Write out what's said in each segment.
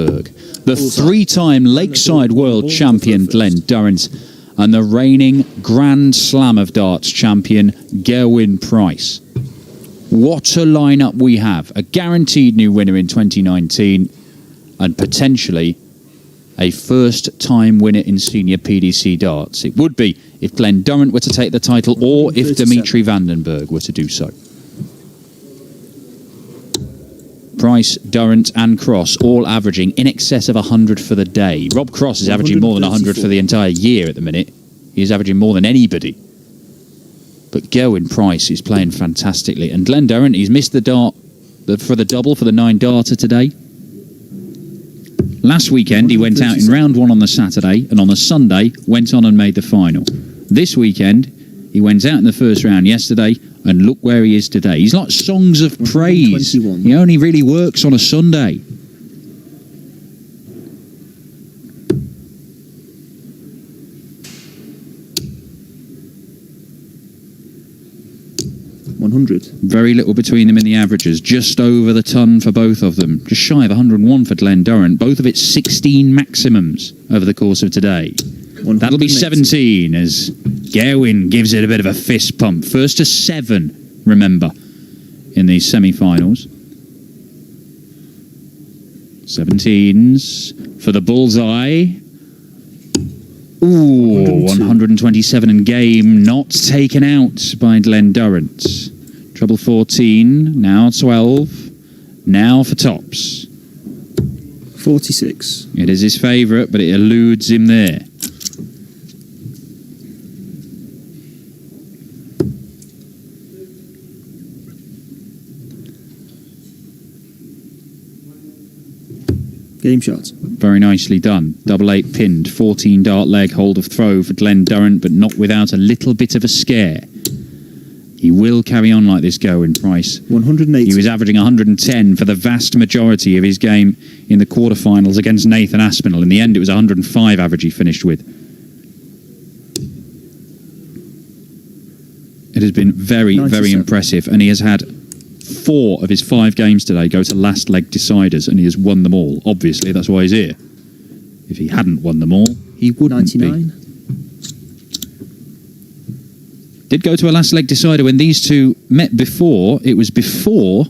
The three-time Lakeside World Champion Glen Durrant and the reigning Grand Slam of Darts champion Gerwyn Price. What a lineup we have. A guaranteed new winner in 2019 and potentially a first-time winner in senior PDC darts. It would be if Glen Durrant were to take the title or if Dimitri Vandenberg were to do so. Price, Durrant and Cross all averaging in excess of 100 for the day. Rob Cross is averaging more than 100 for the entire year at the minute. He's averaging more than anybody. But Gerwyn Price is playing fantastically. And Glen Durrant, he's missed the dart for the double for the 9-darter today. Last weekend, he went out in round 1 on the Saturday, and on the Sunday, went on and made the final. This weekend, he went out in the first round yesterday, and look where he is today. He's like songs of praise. He only really works on a Sunday. Very little between them in the averages. Just over the ton for both of them. Just shy of 101 for Glen Durrant. Both of its 16 maximums over the course of today. That'll be 17 as Gerwyn gives it a bit of a fist pump. First to 7, remember, in these semi-finals. 17s for the bullseye. Ooh, 127 and game not taken out by Glen Durrant. Treble 14, now 12, now for tops. 46. It is his favourite, but it eludes him there. Game shot. Very nicely done. Double 8 pinned, 14 dart leg, hold of throw for Glen Durrant, but not without a little bit of a scare. He will carry on like this, Gerwyn Price. 180. He was averaging 110 for the vast majority of his game in the quarterfinals against Nathan Aspinall. In the end, it was 105 average he finished with. It has been very, 97. very impressive, and he has had 4 of his 5 games today go to last leg deciders, and he has won them all. Obviously, that's why he's here. If he hadn't won them all, he wouldn't 99. be. Did go to a last leg decider when these two met before. It was before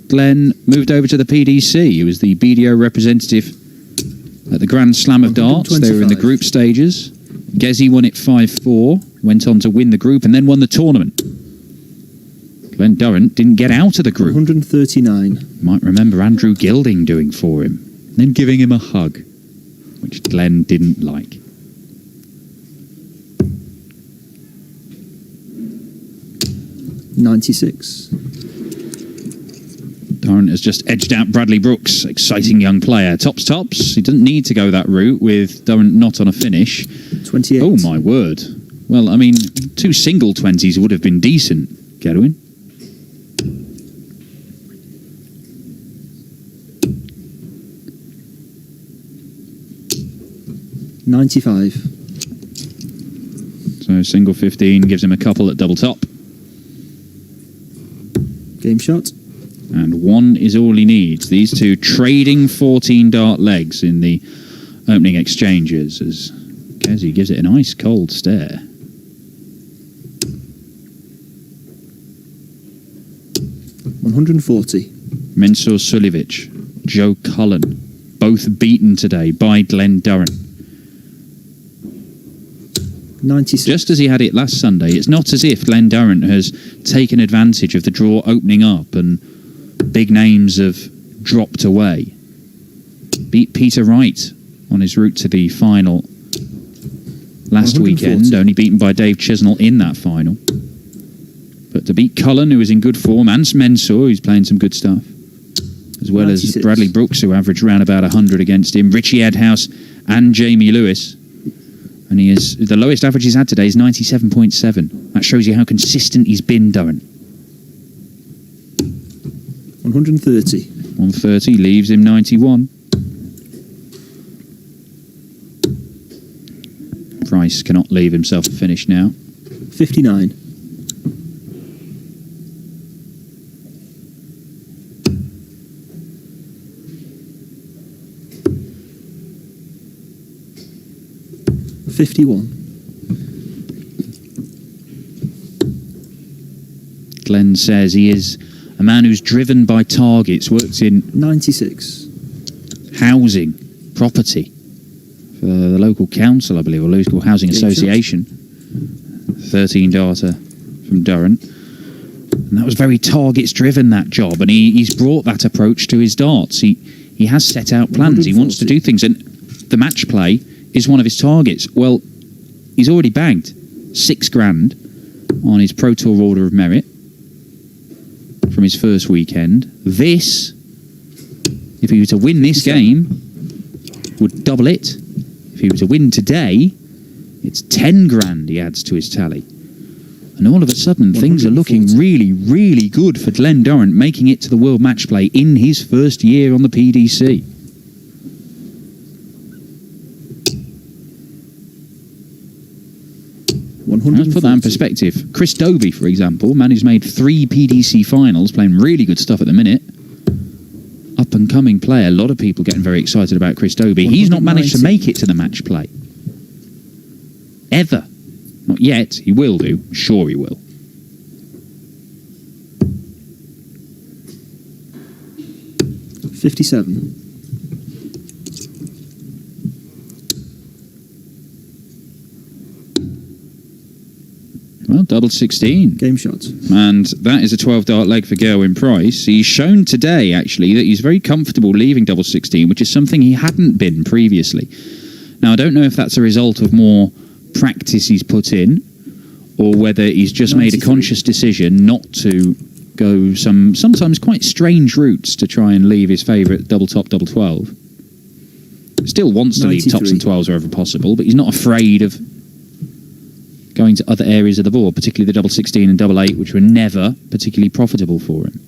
Glen moved over to the PDC. He was the BDO representative at the Grand Slam of Darts. They were in the group stages. Gezi won it 5-4, went on to win the group and then won the tournament. Glen Durrant didn't get out of the group. 139. Might remember Andrew Gilding doing for him, then giving him a hug, which Glen didn't like. .96. Durrant has just edged out Bradley Brooks, exciting young player. Tops. He doesn't need to go that route with Durrant not on a finish. 28. Oh my word. Well, I mean, 2 single 20s would have been decent, Gerwyn. .95. So single 15 gives him a couple at double top. Game shot. And 1 is all he needs. These two trading 14 dart legs in the opening exchanges as Gezi gives it a nice cold stare. .140. Mensur Suljevic, Joe Cullen, both beaten today by Glen Durrant. 96. Just as he had it last Sunday, it's not as if Glen Durrant has taken advantage of the draw opening up and big names have dropped away. Beat Peter Wright on his route to the final last 140. weekend, only beaten by Dave Chisnell in that final. But to beat Cullen, who is in good form, and Mensur, who's playing some good stuff, as well 96. as Bradley Brooks, who averaged around about 100 against him, Richie Edhouse and Jamie Lewis. And he is the lowest average he's had today is 97.7. That shows you how consistent he's been, Durrant. 130. 130 leaves him 91. Price cannot leave himself a finish now. 59. 51. Glenn says he is a man who's driven by targets, works in 96. housing, property for the local council, I believe, or local housing association. 13 data from Durrant. And that was very targets driven, that job, and he's brought that approach to his darts. He has set out plans. He wants to do things, and the match play is one of his targets. Well, he's already bagged £6,000 on his Pro Tour Order of Merit from his first weekend. This, if he were to win this game, would double it. If he were to win today, it's £10,000 he adds to his tally. And all of a sudden, things are looking really, really good for Glen Durrant, making it to the World Match Play in his first year on the PDC. Let's put that in perspective. Chris Dobie, for example, a man who's made 3 PDC finals, playing really good stuff at the minute. Up and coming player. A lot of people getting very excited about Chris Dobie. He's not managed to make it to the match play. Ever. Not yet. He will do. Sure he will. $57. Well, double 16. Game shot. And that is a 12-dart leg for Gerwyn Price. He's shown today, actually, that he's very comfortable leaving double 16, which is something he hadn't been previously. Now, I don't know if that's a result of more practice he's put in, or whether he's just 93. Made a conscious decision not to go sometimes quite strange routes to try and leave his favourite double top, double 12. Still wants to 93. Leave tops and 12s wherever possible, but he's not afraid of going to other areas of the board, particularly the double 16 and double 8, which were never particularly profitable for him.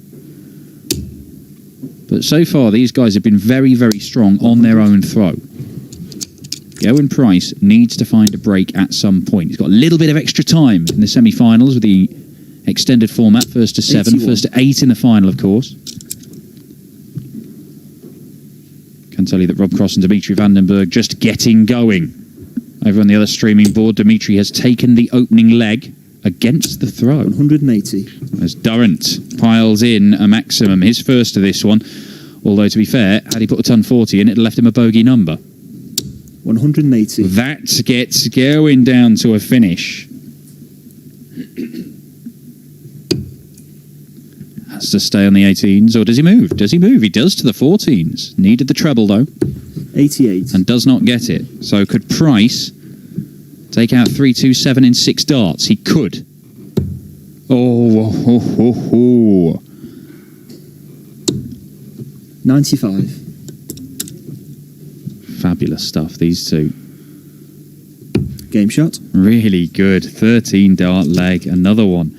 But so far, these guys have been very, very strong on their own throw. Gerwyn Price needs to find a break at some point. He's got a little bit of extra time in the semi-finals with the extended format, first to 7, 81. First to 8 in the final, of course. Can tell you that Rob Cross and Dimitri Vandenberg just getting going. Over on the other streaming board, Dimitri has taken the opening leg against the throw. 180. As Durrant piles in a maximum, his first of this one. Although, to be fair, had he put a ton 40 in, it left him a bogey number. 180. That gets Gerwyn down to a finish. Has to stay on the 18s, or does he move? Does he move? He does to the 14s. Needed the treble, though. 88. And does not get it. So could Price take out 3-2-7 in 6 darts? He could. Oh, ho, ho, ho. 95. Fabulous stuff, these two. Game shot. Really good. 13 dart leg, another one.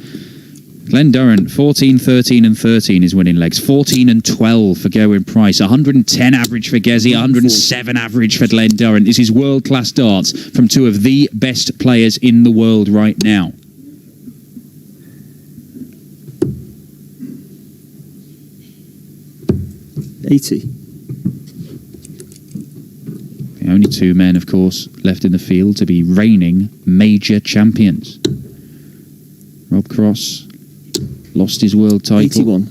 Glen Durrant, 14, 13 and 13 is winning legs. 14 and 12 for Gerwyn Price. 110 average for Gezi, 107 average for Glen Durrant. This is world-class darts from 2 of the best players in the world right now. $80. The only 2 men, of course, left in the field to be reigning major champions. Rob Cross lost his world title. 81.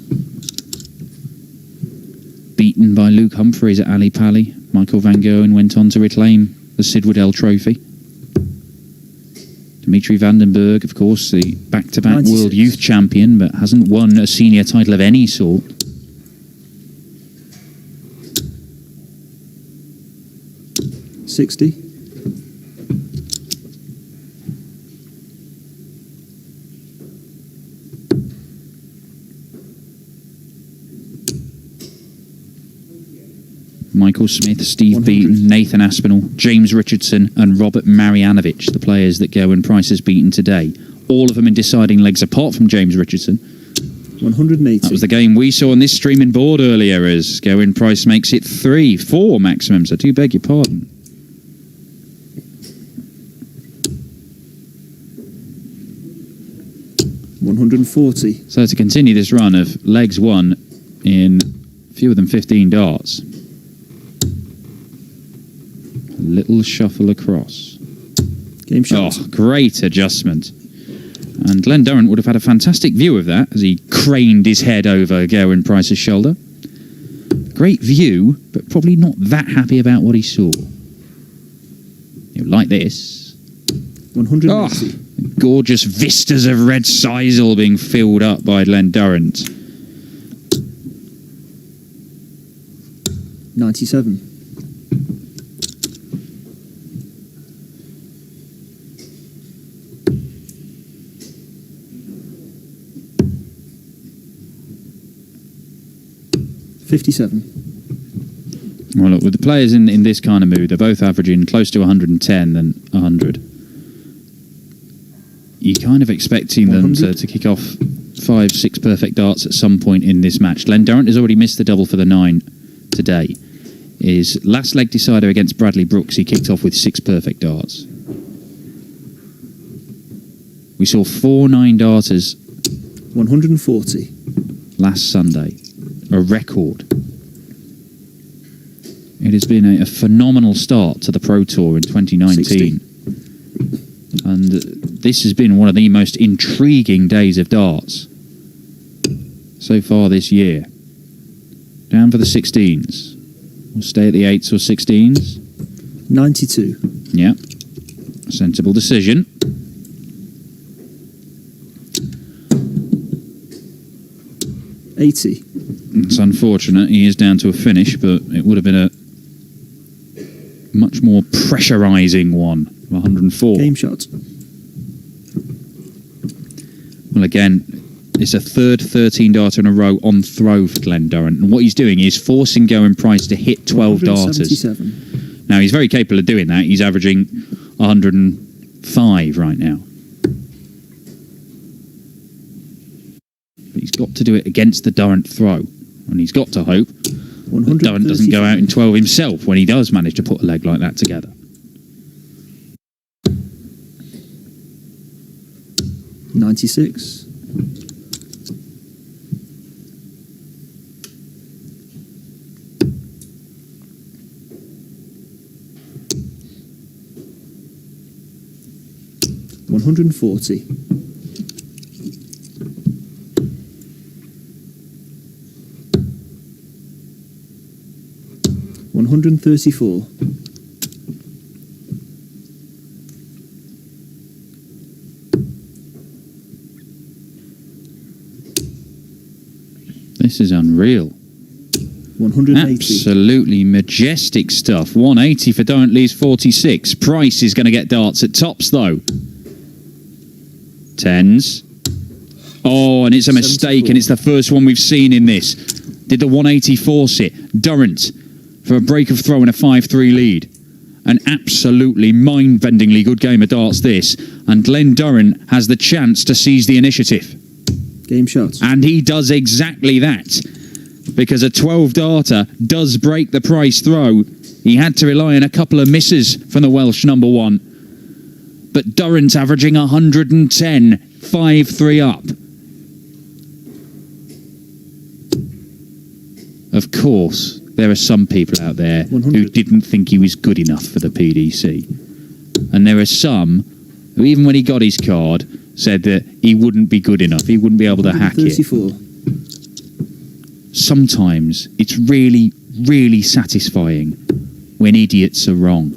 Beaten by Luke Humphreys at Ali Pali. Michael Van Gerwen went on to reclaim the Sid Waddell Trophy. Dimitri Vandenberg, of course, the back-to-back 96. World Youth Champion, but hasn't won a senior title of any sort. $60. Michael Smith, Steve 100. Beaton, Nathan Aspinall, James Richardson and Robert Marianovich, the players that Gerwyn Price has beaten today. All of them in deciding legs apart from James Richardson. 180. That was the game we saw on this streaming board earlier as Gerwyn Price makes it 4 maximums. I do beg your pardon. $140. So to continue this run of legs won in fewer than 15 darts. A little shuffle across. Game shot. Oh, great adjustment. And Glen Durrant would have had a fantastic view of that as he craned his head over Gerwyn Price's shoulder. Great view, but probably not that happy about what he saw. Like this. 180. Oh, gorgeous vistas of red sisal being filled up by Glen Durrant. 97. $57. Well, look, with the players in this kind of mood, they're both averaging close to 110 than 100. You're kind of expecting them to kick off 5-6 perfect darts at some point in this match. Glen Durrant has already missed the double for the 9 today. His last leg decider against Bradley Brooks, he kicked off with 6 perfect darts. We saw 4 9-darters 140. last Sunday. A record. It has been a phenomenal start to the Pro Tour in 2019. 60. And this has been one of the most intriguing days of darts so far this year. Down for the 16s. We'll stay at the 8s or 16s. 92. Yeah. Sensible decision. $80. It's unfortunate. He is down to a finish, but it would have been a much more pressurising one. 104. Game shot. Well, again, it's a third 13-darter in a row on throw for Glen Durrant. And what he's doing is forcing Gerwyn Price to hit 12 darters. Now, he's very capable of doing that. He's averaging 105 right now. But he's got to do it against the Durrant throw. And he's got to hope that Durrant doesn't go out in 12 himself when he does manage to put a leg like that together. $96. $140. $134. This is unreal. 180. Absolutely majestic stuff. 180 for Durrant, leaves 46. Price is going to get darts at tops, though. 10s. Oh, and it's a mistake, 74. and it's the first one we've seen in this. Did the 180 force it? Durrant for a break of throw and a 5-3 lead. An absolutely mind-bendingly good game of darts, this. And Glen Durrant has the chance to seize the initiative. Game shot. And he does exactly that. Because a 12-darter does break the Price throw. He had to rely on a couple of misses from the Welsh number 1. But Durrant averaging 110, 5-3 up. Of course, there are some people out there 100. who didn't think he was good enough for the PDC. And there are some who, even when he got his card, said that he wouldn't be good enough. He wouldn't be able to hack it. 34. Sometimes it's really, really satisfying when idiots are wrong.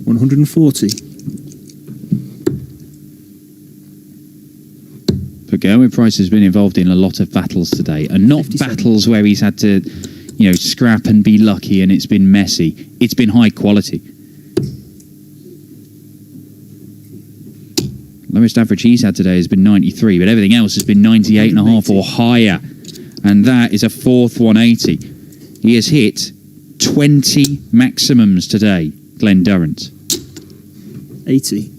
$140. But Gerwyn Price has been involved in a lot of battles today, and not 57. battles where he's had to, scrap and be lucky and it's been messy. It's been high quality. Lowest average he's had today has been 93, but everything else has been 98.5 or higher. And that is a fourth 180. He has hit 20 maximums today, Glen Durrant. 80.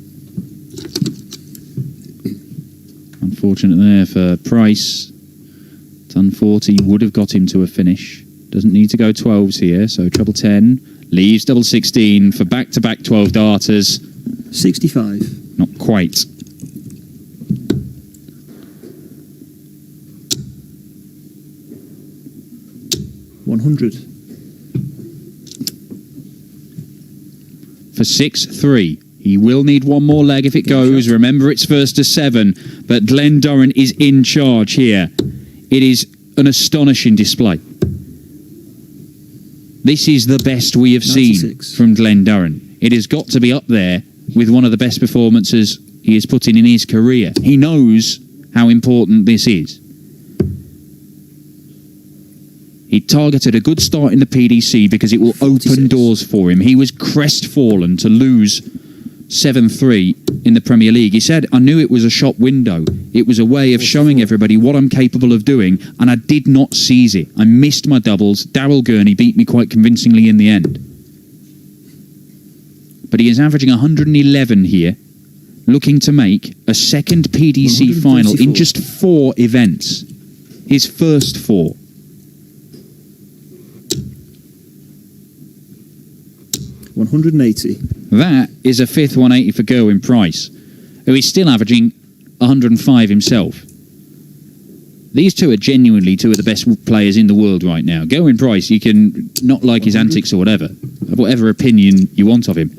Unfortunate there for Price. Done 40 would have got him to a finish. Doesn't need to go 12s here, so treble 10. Leaves double 16 for back-to-back 12 darters. 65. Not quite. $100. for 6-3. He will need one more leg if it goes. Remember, it's first to 7, but Glen Durrant is in charge here. It is an astonishing display. This is the best we have 96. seen from Glen Durrant. It has got to be up there with one of the best performances he has put in his career. He knows how important this is. He targeted a good start in the PDC because it will 46. open doors for him. He was crestfallen to lose 7-3 in the Premier League. He said, I knew it was a shop window. It was a way of showing everybody what I'm capable of doing, and I did not seize it. I missed my doubles. Daryl Gurney beat me quite convincingly in the end. But he is averaging 111 here, looking to make a second PDC final in just 4 events. His first 4. $180. That is a fifth 180 for Gerwyn Price, who is still averaging 105 himself. These two are genuinely two of the best players in the world right now. Gerwyn Price, you can not like his antics or whatever opinion you want of him.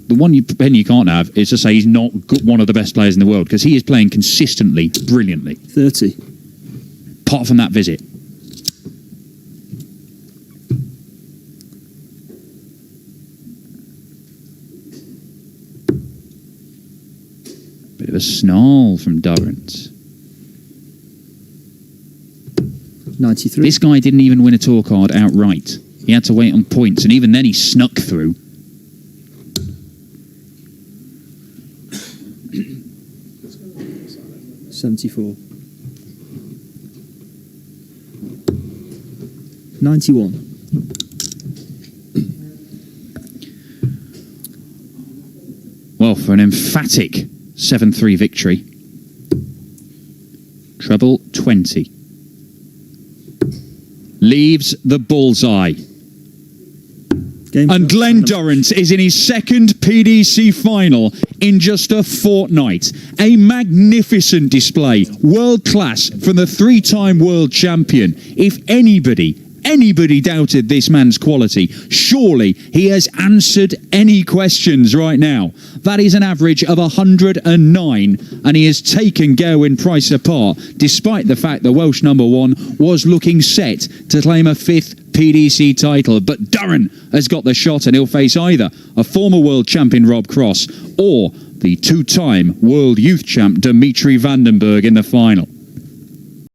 The one opinion you can't have is to say he's not one of the best players in the world, because he is playing consistently, brilliantly. 30. Apart from that visit. Bit of a snarl from Durrant. 93. This guy didn't even win a tour card outright. He had to wait on points, and even then he snuck through. $74. 91. Well, for an emphatic 7-3 victory. Treble 20. Leaves the bullseye. And Glen Durrant is in his second PDC final in just a fortnight. A magnificent display. World class from the 3-time world champion. If anybody doubted this man's quality, surely he has answered any questions right now. That is an average of 109, and he has taken Gerwyn Price apart, despite the fact the Welsh #1 was looking set to claim a 5th PDC title. But Durrant has got the shot, and he'll face either a former world champion Rob Cross or the 2-time world youth champ Dimitri Vandenberg in the final.